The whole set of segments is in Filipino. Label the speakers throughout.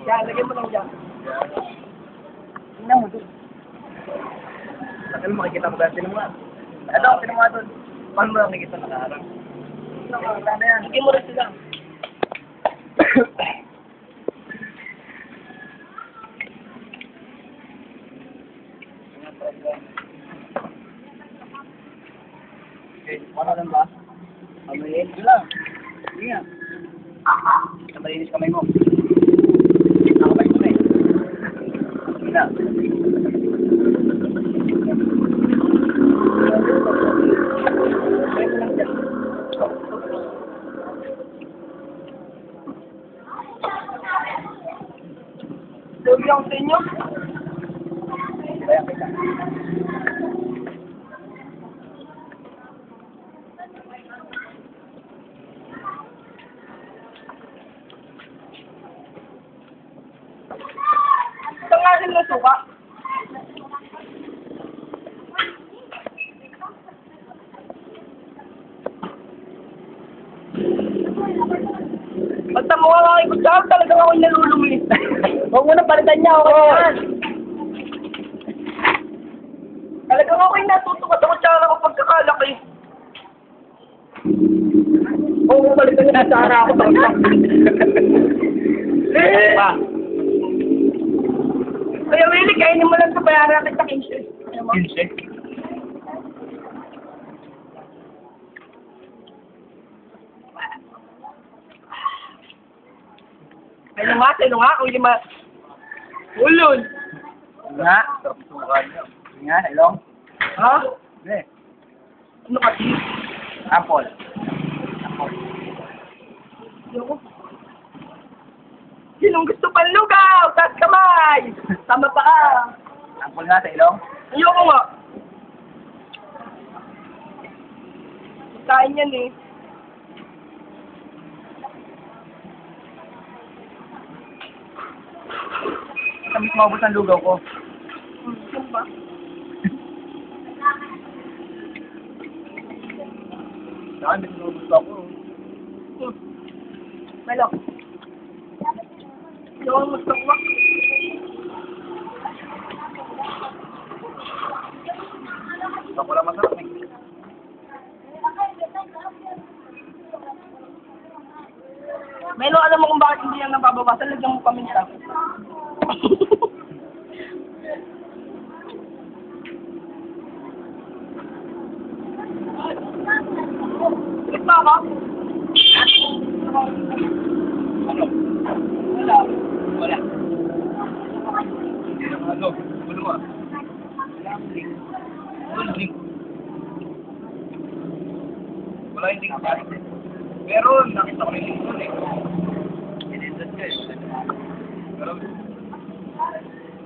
Speaker 1: Yan, lagyan mo lang dyan. Tingnan mo doon. Tagal mo makikita mo ba? Tinan mo nga. Ito, tinan mo nga doon. Paano mo lang nakikita nakaharap? Nakikita na yan. Lagyan mo rin sila. Okay, ano lang ba? Pamayin ko lang. Sige nga. Malinis kamay mo. Nakabay mo na eh. Sige na. Sabay mo lang dyan. Sabi lang sa inyo. Kaya kita. Tangasin na suka. Basta mo nga aking kutsara, talagang ako'y nalulumi. Huwag mo na palitan niya ako yan. Talagang ako'y natutukat ako kutsara ko pagkakalaki. Huwag mo palitan niya kutsara ako. Pa. Kaya Willie, kainin mo lang sa bayaran kita 15. 15? Sa'yo nga, kung lima. Ulol! Nga, sarap sukan niyo. Nga, hello? Ha? Hindi. Ano kasi? Apple. Apple. Ayoko. Sinong gusto pang lugaw? Taas kamay! Tama pa ka! Apple nga sa ilong? Ayoko nga. Kain yan eh. Tamis maubos ang lugaw ko. Ano ba? Saan, may sinubos ako. Melo. Yung magsakwak. Ako lang masarap eh. Melo, alam mo kung bakit hindi yan nababawasan? Lagyan mo paminta. Ulit ba ako? Ano? Wala. Wala. Ano? Ano ba? Wala ang link. Ano link? Wala yung link ba? Meron. Nakita ko yung link doon eh. Pinindot ka eh. Pero...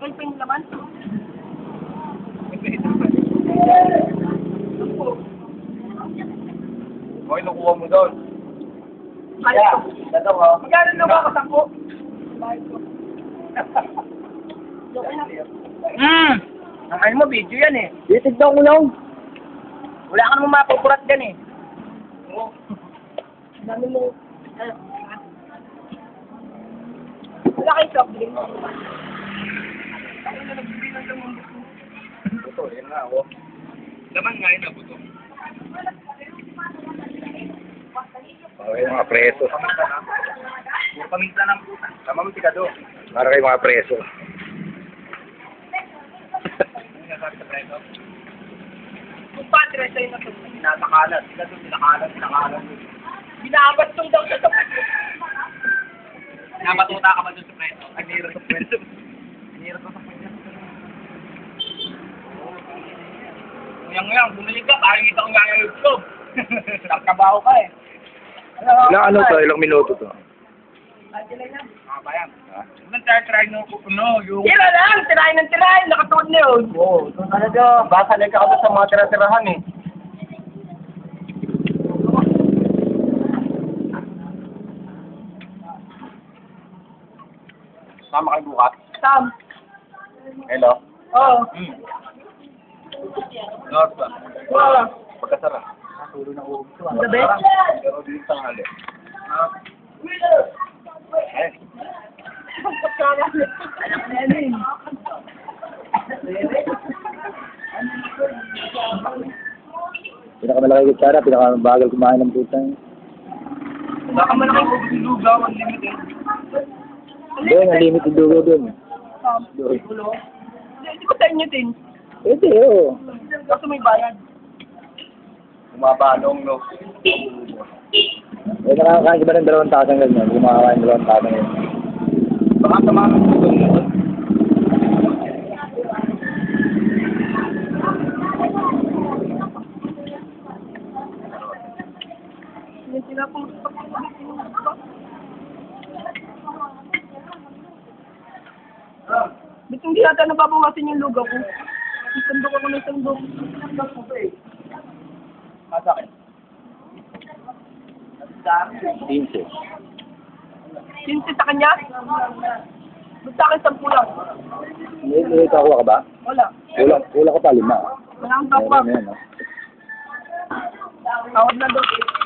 Speaker 1: Ito yung laman? Okay, nakuha mo doon. Kaya, dalawa. Magkano nakuha ko? 10? Bakit ko? Ang ano mo, video yan eh. Titignan ko lang. Wala ka namang mapupurat dyan eh. Oo. Dami mo. Wala kayo soft drink. Ano na nagbibilang ng mundo ko? Buto, yan nga ako. Laman nga yun na buto.
Speaker 2: Okay, mga preso.
Speaker 1: Paminta ng puta. Tama mo sigado.
Speaker 2: Para kayo mga preso.
Speaker 1: Ano nasabi sa preso? Kung padre sa'yo na ito, pinatakalan. Pinakalan. Binabastong daw sa tapat. Napatuta ka ba doon sa preso? Ay, niro sa preso. Niro sa preso. Nguyang, bumalik ka. Parang kita kong ngayayog ko. Nakabaho ka eh.
Speaker 2: Ilang ano to? Ilang minuto to?
Speaker 1: Mga bayan. Anong try no yung... Tira lang! Tirahin ng tirahin! Nakatuod na yun! Oo, ito talaga. Baka nagka ka sa mga tira-tirahan eh. Sama kayo bukas? Sam. Hello? Oo. North ba? Oo. Pagkasara. Tulo na uog ito. Gabi? Pero di yung tanghali. Eh.
Speaker 3: kay Kutsara, pinakabagal kumain ng putang.
Speaker 1: Baka malaking lugaw, unlimited.
Speaker 3: Doon, ang limit yung dugo doon. Doon.
Speaker 1: Hindi ko sa inyo din.
Speaker 3: Pwede, oo.
Speaker 1: Kaso may bayad. Bumabalong, no?
Speaker 3: Eh, nakakain ka ba ng 2 tasang ganyan? Hindi makakain ng 2 tasang ganyan.
Speaker 1: Baka tamahan ko ito nito. Hindi sila kung ba't hindi yata nababawasan yung lugaw ko? Isandok ako ng sandok. Sa akin.
Speaker 3: 15.
Speaker 1: 15 sa kanya? Ba't sa akin 10 lang?
Speaker 3: May kakuha ka ba?
Speaker 1: Wala.
Speaker 3: Wala ka pa, 5.
Speaker 1: Wala akong top up.
Speaker 3: Meron na yan, no?
Speaker 1: Tawag na doon.